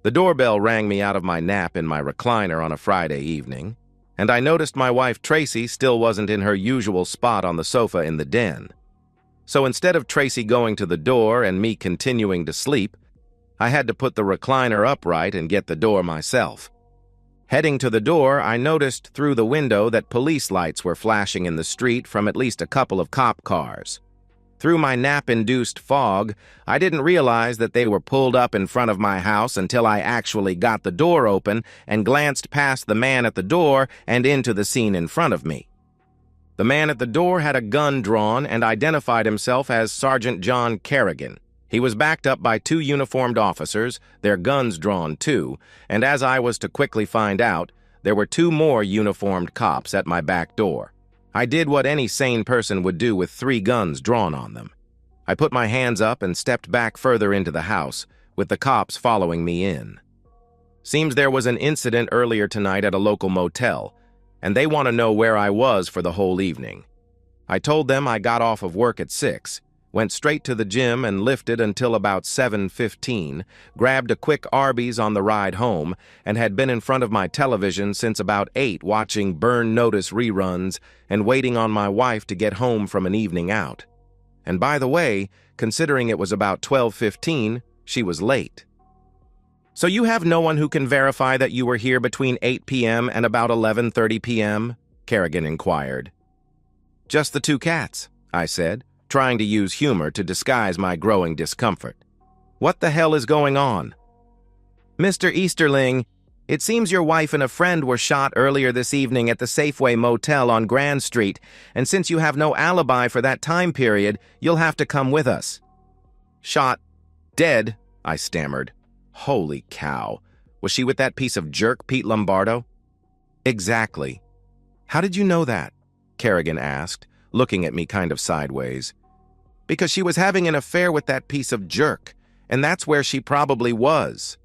The doorbell rang me out of my nap in my recliner on a Friday evening, and I noticed my wife Tracy still wasn't in her usual spot on the sofa in the den. So instead of Tracy going to the door and me continuing to sleep, I had to put the recliner upright and get the door myself. Heading to the door, I noticed through the window that police lights were flashing in the street from at least a couple of cop cars. Through my nap-induced fog, I didn't realize that they were pulled up in front of my house until I actually got the door open and glanced past the man at the door and into the scene in front of me. The man at the door had a gun drawn and identified himself as Sergeant John Kerrigan. He was backed up by two uniformed officers, their guns drawn too, and as I was to quickly find out, there were two more uniformed cops at my back door. I did what any sane person would do with 3 guns drawn on them. I put my hands up and stepped back further into the house, with the cops following me in. Seems there was an incident earlier tonight at a local motel, and they want to know where I was for the whole evening. I told them I got off of work at 6, went straight to the gym and lifted until about 7:15, grabbed a quick Arby's on the ride home, and had been in front of my television since about 8 watching Burn Notice reruns and waiting on my wife to get home from an evening out. And by the way, considering it was about 12:15, she was late. So you have no one who can verify that you were here between 8 p.m. and about 11:30 p.m.? Kerrigan inquired. Just the 2 cats, I said, trying to use humor to disguise my growing discomfort. What the hell is going on? Mr. Easterling, it seems your wife and a friend were shot earlier this evening at the Safeway Motel on Grand Street, and since you have no alibi for that time period, you'll have to come with us. Shot? Dead? I stammered. Holy cow. Was she with that piece of jerk, Pete Lombardo? Exactly. How did you know that? Kerrigan asked, looking at me kind of sideways. Because she was having an affair with that piece of jerk, and that's where she probably was.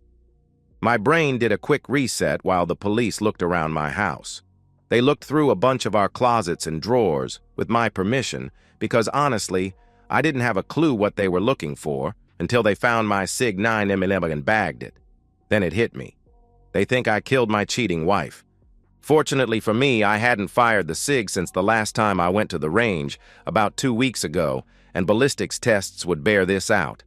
My brain did a quick reset while the police looked around my house. They looked through a bunch of our closets and drawers, with my permission, because honestly, I didn't have a clue what they were looking for until they found my Sig 9 M11 and bagged it. Then it hit me. They think I killed my cheating wife. Fortunately for me, I hadn't fired the Sig since the last time I went to the range, about 2 weeks ago, and ballistics tests would bear this out.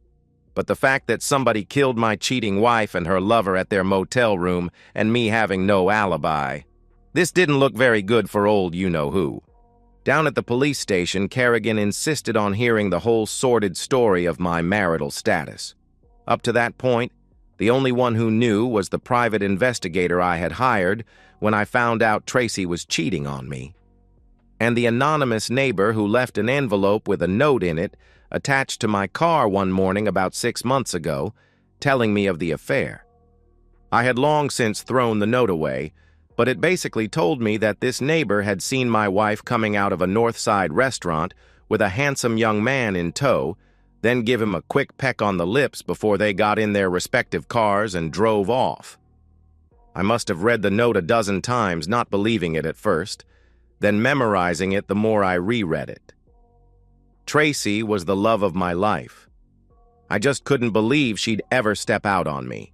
But the fact that somebody killed my cheating wife and her lover at their motel room and me having no alibi, this didn't look very good for old you-know-who. Down at the police station, Kerrigan insisted on hearing the whole sordid story of my marital status. Up to that point, the only one who knew was the private investigator I had hired when I found out Tracy was cheating on me, and the anonymous neighbor who left an envelope with a note in it attached to my car one morning about 6 months ago, telling me of the affair. I had long since thrown the note away, but it basically told me that this neighbor had seen my wife coming out of a North Side restaurant with a handsome young man in tow, then give him a quick peck on the lips before they got in their respective cars and drove off. I must have read the note a dozen times, not believing it at first, then memorizing it the more I reread it. Tracy was the love of my life. I just couldn't believe she'd ever step out on me.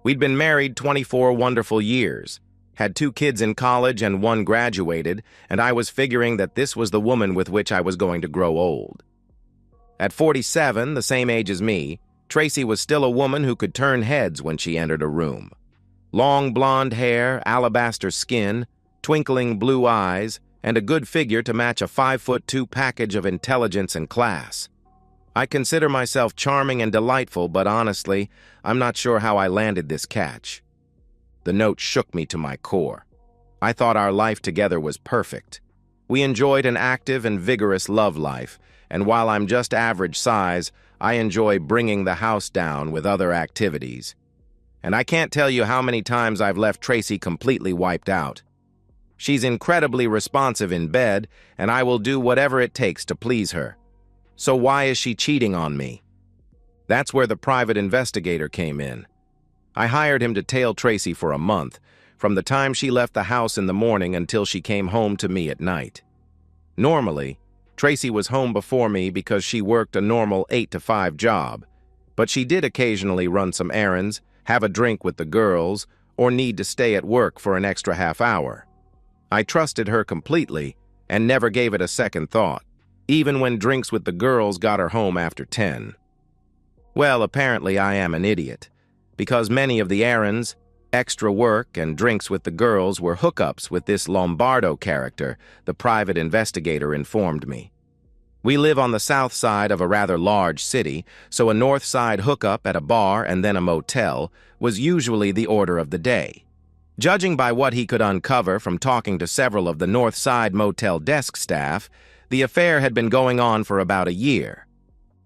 We'd been married 24 wonderful years, had 2 kids in college and 1 graduated, and I was figuring that this was the woman with which I was going to grow old. At 47, the same age as me, Tracy was still a woman who could turn heads when she entered a room. Long blonde hair, alabaster skin, twinkling blue eyes, and a good figure to match a 5'2" package of intelligence and class. I consider myself charming and delightful, but honestly, I'm not sure how I landed this catch. The note shook me to my core. I thought our life together was perfect. We enjoyed an active and vigorous love life, and while I'm just average size, I enjoy bringing the house down with other activities. And I can't tell you how many times I've left Tracy completely wiped out. She's incredibly responsive in bed, and I will do whatever it takes to please her. So why is she cheating on me? That's where the private investigator came in. I hired him to tail Tracy for a month, from the time she left the house in the morning until she came home to me at night. Normally, Tracy was home before me because she worked a normal 8 to 5 job, but she did occasionally run some errands, have a drink with the girls, or need to stay at work for an extra half hour. I trusted her completely and never gave it a second thought, even when drinks with the girls got her home after 10. Well, apparently I am an idiot, because many of the errands, extra work, and drinks with the girls were hookups with this Lombardo character, the private investigator informed me. We live on the south side of a rather large city, so a north side hookup at a bar and then a motel was usually the order of the day. Judging by what he could uncover from talking to several of the north side motel desk staff, the affair had been going on for about a year.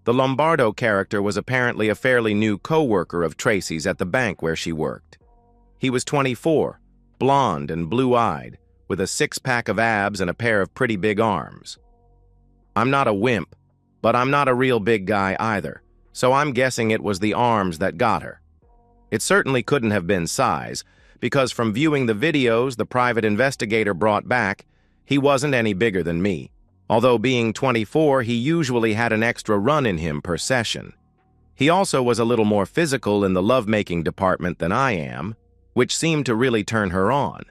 The Lombardo character was apparently a fairly new co-worker of Tracy's at the bank where she worked. He was 24, blonde and blue-eyed, with a six-pack of abs and a pair of pretty big arms. I'm not a wimp, but I'm not a real big guy either, so I'm guessing it was the arms that got her. It certainly couldn't have been size, because from viewing the videos the private investigator brought back, he wasn't any bigger than me. Although being 24, he usually had an extra run in him per session. He also was a little more physical in the lovemaking department than I am, which seemed to really turn her on.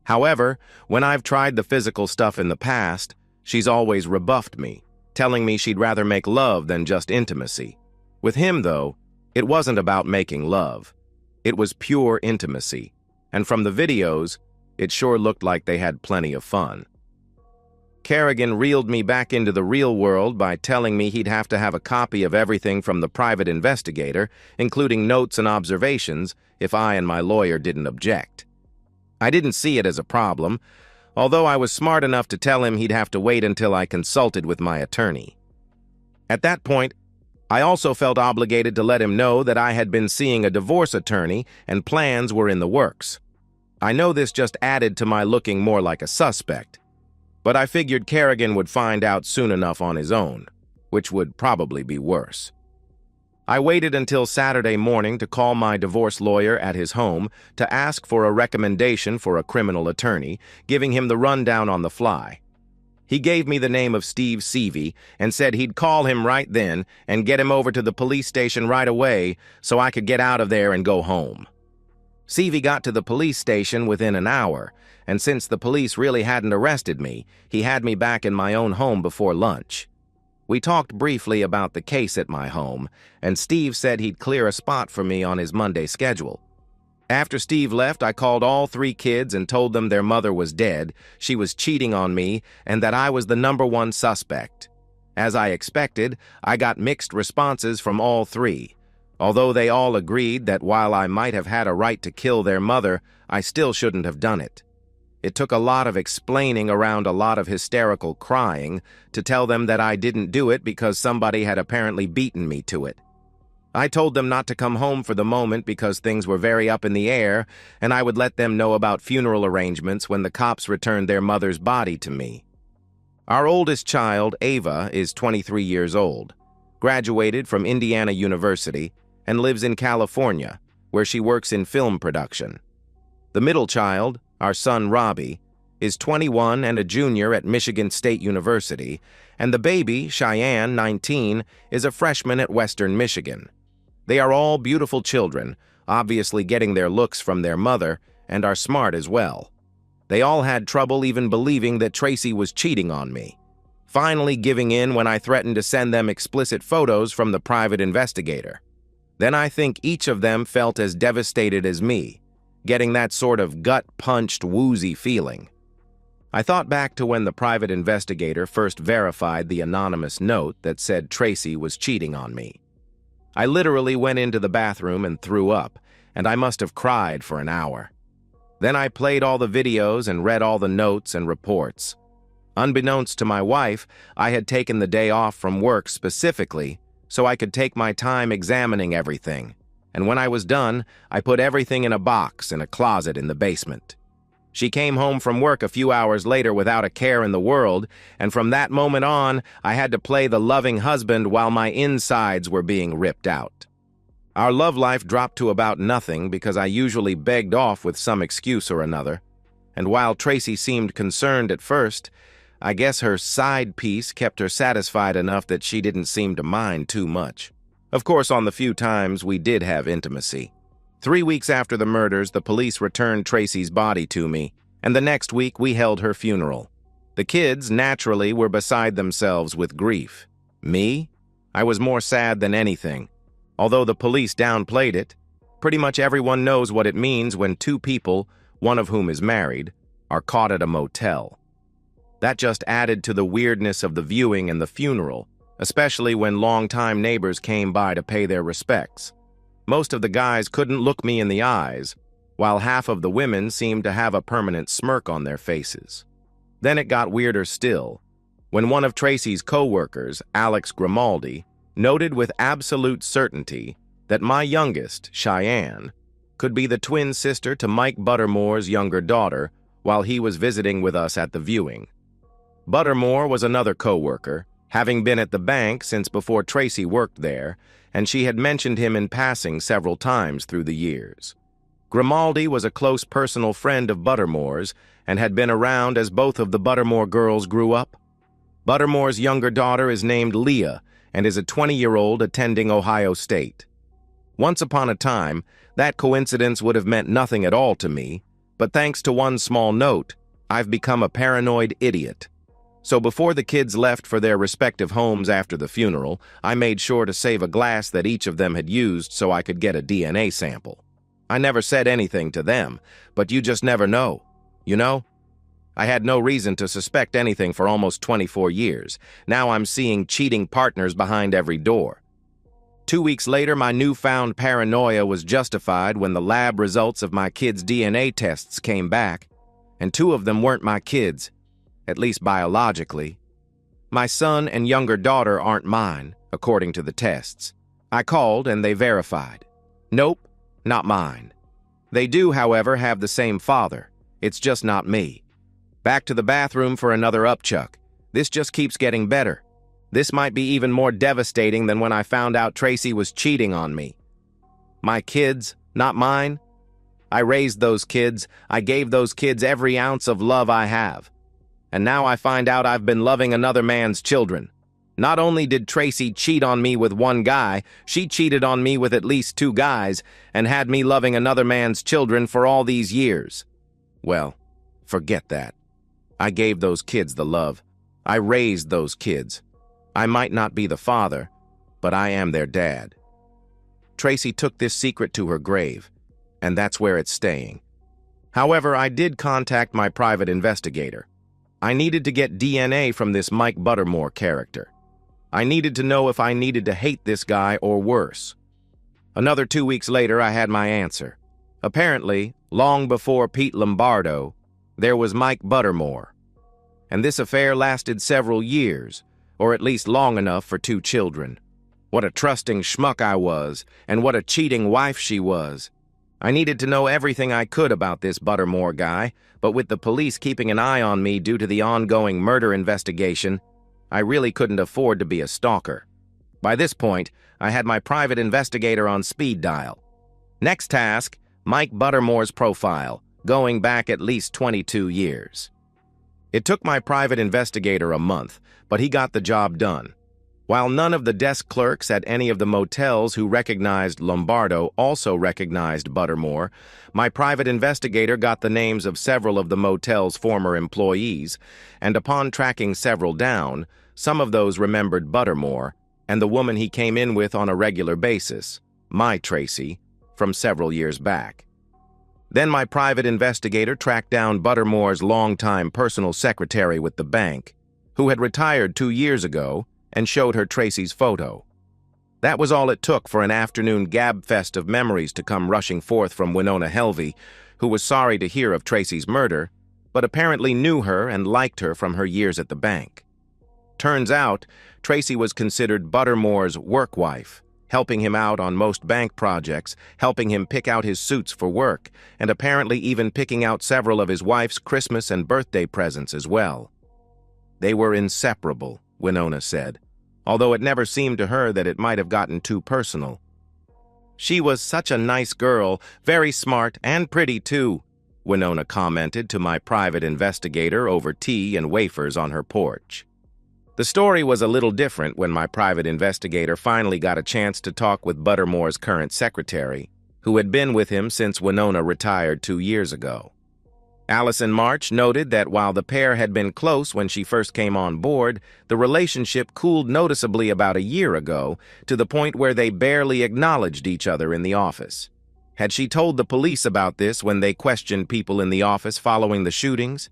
However, when I've tried the physical stuff in the past, she's always rebuffed me, telling me she'd rather make love than just intimacy. With him, though, it wasn't about making love. It was pure intimacy, and from the videos, it sure looked like they had plenty of fun. Kerrigan reeled me back into the real world by telling me he'd have to have a copy of everything from the private investigator, including notes and observations, if I and my lawyer didn't object. I didn't see it as a problem, although I was smart enough to tell him he'd have to wait until I consulted with my attorney. At that point, I also felt obligated to let him know that I had been seeing a divorce attorney and plans were in the works. I know this just added to my looking more like a suspect, but I figured Kerrigan would find out soon enough on his own, which would probably be worse. I waited until Saturday morning to call my divorce lawyer at his home to ask for a recommendation for a criminal attorney, giving him the rundown on the fly. He gave me the name of Steve Seavey and said he'd call him right then and get him over to the police station right away so I could get out of there and go home. Seavey got to the police station within an hour, and since the police really hadn't arrested me, he had me back in my own home before lunch. We talked briefly about the case at my home, and Steve said he'd clear a spot for me on his Monday schedule. After Steve left, I called all 3 kids and told them their mother was dead, she was cheating on me, and that I was the #1 suspect. As I expected, I got mixed responses from all 3. Although they all agreed that while I might have had a right to kill their mother, I still shouldn't have done it. It took a lot of explaining around a lot of hysterical crying to tell them that I didn't do it because somebody had apparently beaten me to it. I told them not to come home for the moment because things were very up in the air, and I would let them know about funeral arrangements when the cops returned their mother's body to me. Our oldest child, Ava, is 23 years old, graduated from Indiana University, and lives in California, where she works in film production. The middle child, our son Robbie, is 21 and a junior at Michigan State University, and the baby, Cheyenne, 19, is a freshman at Western Michigan. They are all beautiful children, obviously getting their looks from their mother, and are smart as well. They all had trouble even believing that Tracy was cheating on me, finally giving in when I threatened to send them explicit photos from the private investigator. Then I think each of them felt as devastated as me, getting that sort of gut-punched, woozy feeling. I thought back to when the private investigator first verified the anonymous note that said Tracy was cheating on me. I literally went into the bathroom and threw up, and I must have cried for an hour. Then I played all the videos and read all the notes and reports. Unbeknownst to my wife, I had taken the day off from work specifically so I could take my time examining everything, and when I was done, I put everything in a box in a closet in the basement. She came home from work a few hours later without a care in the world, and from that moment on, I had to play the loving husband while my insides were being ripped out. Our love life dropped to about nothing because I usually begged off with some excuse or another, and while Tracy seemed concerned at first, I guess her side piece kept her satisfied enough that she didn't seem to mind too much. Of course, on the few times we did have intimacy. 3 weeks after the murders, the police returned Tracy's body to me, and the next week we held her funeral. The kids, naturally, were beside themselves with grief. Me? I was more sad than anything. Although the police downplayed it, pretty much everyone knows what it means when two people, one of whom is married, are caught at a motel. That just added to the weirdness of the viewing and the funeral, especially when longtime neighbors came by to pay their respects. Most of the guys couldn't look me in the eyes, while half of the women seemed to have a permanent smirk on their faces. Then it got weirder still, when one of Tracy's co-workers, Alex Grimaldi, noted with absolute certainty that my youngest, Cheyenne, could be the twin sister to Mike Buttermore's younger daughter while he was visiting with us at the viewing. Buttermore was another co-worker, having been at the bank since before Tracy worked there, and she had mentioned him in passing several times through the years. Grimaldi was a close personal friend of Buttermore's and had been around as both of the Buttermore girls grew up. Buttermore's younger daughter is named Leah and is a 20-year-old attending Ohio State. Once upon a time, that coincidence would have meant nothing at all to me, but thanks to one small note, I've become a paranoid idiot. So before the kids left for their respective homes after the funeral, I made sure to save a glass that each of them had used so I could get a DNA sample. I never said anything to them, but you just never know, you know? I had no reason to suspect anything for almost 24 years. Now I'm seeing cheating partners behind every door. 2 weeks later, my newfound paranoia was justified when the lab results of my kids' DNA tests came back, and 2 of them weren't my kids, at least biologically. My son and younger daughter aren't mine, according to the tests. I called and they verified. Nope, not mine. They do, however, have the same father. It's just not me. Back to the bathroom for another upchuck. This just keeps getting better. This might be even more devastating than when I found out Tracy was cheating on me. My kids, not mine. I raised those kids. I gave those kids every ounce of love I have. And now I find out I've been loving another man's children. Not only did Tracy cheat on me with one guy, she cheated on me with at least 2 guys and had me loving another man's children for all these years. Well, forget that. I gave those kids the love. I raised those kids. I might not be the father, but I am their dad. Tracy took this secret to her grave, and that's where it's staying. However, I did contact my private investigator. I needed to get DNA from this Mike Buttermore character. I needed to know if I needed to hate this guy or worse. Another 2 weeks later, I had my answer. Apparently, long before Pete Lombardo, there was Mike Buttermore. And this affair lasted several years, or at least long enough for 2 children. What a trusting schmuck I was, and what a cheating wife she was. I needed to know everything I could about this Buttermore guy, but with the police keeping an eye on me due to the ongoing murder investigation, I really couldn't afford to be a stalker. By this point, I had my private investigator on speed dial. Next task, Mike Buttermore's profile, going back at least 22 years. It took my private investigator a month, but he got the job done. While none of the desk clerks at any of the motels who recognized Lombardo also recognized Buttermore, my private investigator got the names of several of the motel's former employees, and upon tracking several down, some of those remembered Buttermore and the woman he came in with on a regular basis, my Tracy, from several years back. Then my private investigator tracked down Buttermore's longtime personal secretary with the bank, who had retired 2 years ago, and showed her Tracy's photo. That was all it took for an afternoon gabfest of memories to come rushing forth from Winona Helvey, who was sorry to hear of Tracy's murder, but apparently knew her and liked her from her years at the bank. Turns out, Tracy was considered Buttermore's work wife, helping him out on most bank projects, helping him pick out his suits for work, and apparently even picking out several of his wife's Christmas and birthday presents as well. They were inseparable, Winona said, although it never seemed to her that it might have gotten too personal. She was such a nice girl, very smart and pretty too, Winona commented to my private investigator over tea and wafers on her porch. The story was a little different when my private investigator finally got a chance to talk with Buttermore's current secretary, who had been with him since Winona retired 2 years ago. Allison March noted that while the pair had been close when she first came on board, the relationship cooled noticeably about a year ago to the point where they barely acknowledged each other in the office. Had she told the police about this when they questioned people in the office following the shootings?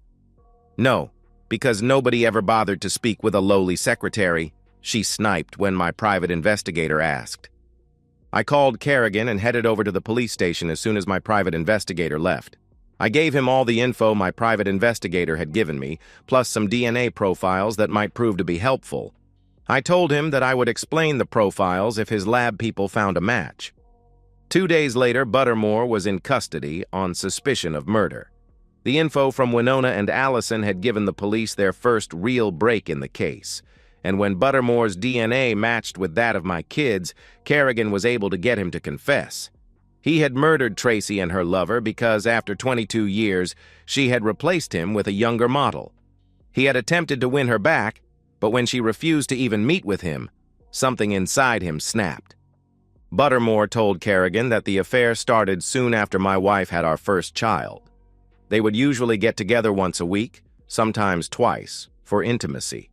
No, because nobody ever bothered to speak with a lowly secretary, she sniped when my private investigator asked. I called Kerrigan and headed over to the police station as soon as my private investigator left. I gave him all the info my private investigator had given me, plus some DNA profiles that might prove to be helpful. I told him that I would explain the profiles if his lab people found a match. 2 days later, Buttermore was in custody on suspicion of murder. The info from Winona and Allison had given the police their first real break in the case, and when Buttermore's DNA matched with that of my kids, Kerrigan was able to get him to confess. He had murdered Tracy and her lover because after 22 years, she had replaced him with a younger model. He had attempted to win her back, but when she refused to even meet with him, something inside him snapped. Buttermore told Kerrigan that the affair started soon after my wife had our first child. They would usually get together once a week, sometimes twice, for intimacy.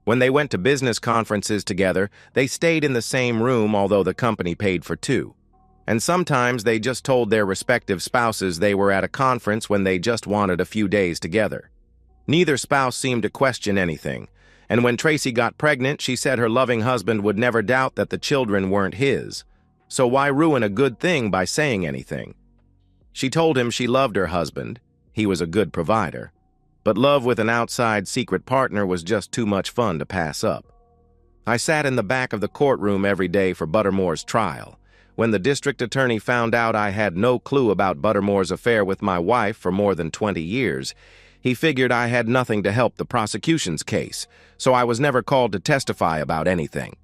When they went to business conferences together, they stayed in the same room although the company paid for 2. And sometimes they just told their respective spouses they were at a conference when they just wanted a few days together. Neither spouse seemed to question anything, and when Tracy got pregnant, she said her loving husband would never doubt that the children weren't his. So why ruin a good thing by saying anything? She told him she loved her husband, he was a good provider, but love with an outside secret partner was just too much fun to pass up. I sat in the back of the courtroom every day for Buttermore's trial. When the district attorney found out I had no clue about Buttermore's affair with my wife for more than 20 years, he figured I had nothing to help the prosecution's case, so I was never called to testify about anything.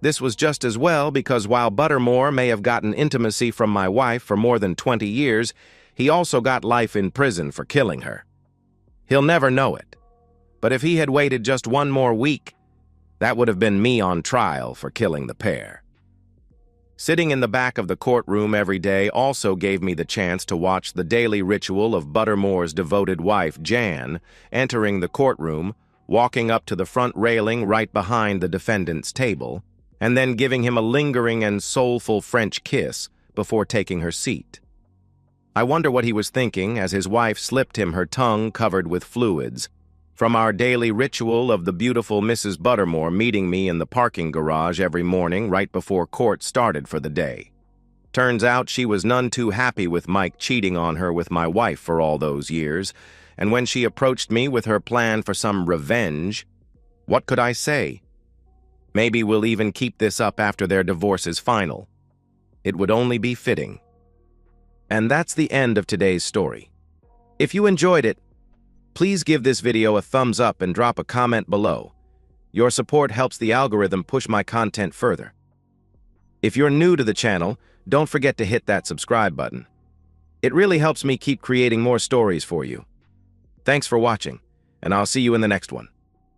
This was just as well because while Buttermore may have gotten intimacy from my wife for more than 20 years, he also got life in prison for killing her. He'll never know it, but if he had waited just one more week, that would have been me on trial for killing the pair. Sitting in the back of the courtroom every day also gave me the chance to watch the daily ritual of Buttermore's devoted wife, Jan, entering the courtroom, walking up to the front railing right behind the defendant's table, and then giving him a lingering and soulful French kiss before taking her seat. I wonder what he was thinking as his wife slipped him her tongue covered with fluids, from our daily ritual of the beautiful Mrs. Buttermore meeting me in the parking garage every morning right before court started for the day. Turns out she was none too happy with Mike cheating on her with my wife for all those years, and when she approached me with her plan for some revenge, what could I say? Maybe we'll even keep this up after their divorce is final. It would only be fitting. And that's the end of today's story. If you enjoyed it, please give this video a thumbs up and drop a comment below. Your support helps the algorithm push my content further. If you're new to the channel, don't forget to hit that subscribe button. It really helps me keep creating more stories for you. Thanks for watching, and I'll see you in the next one.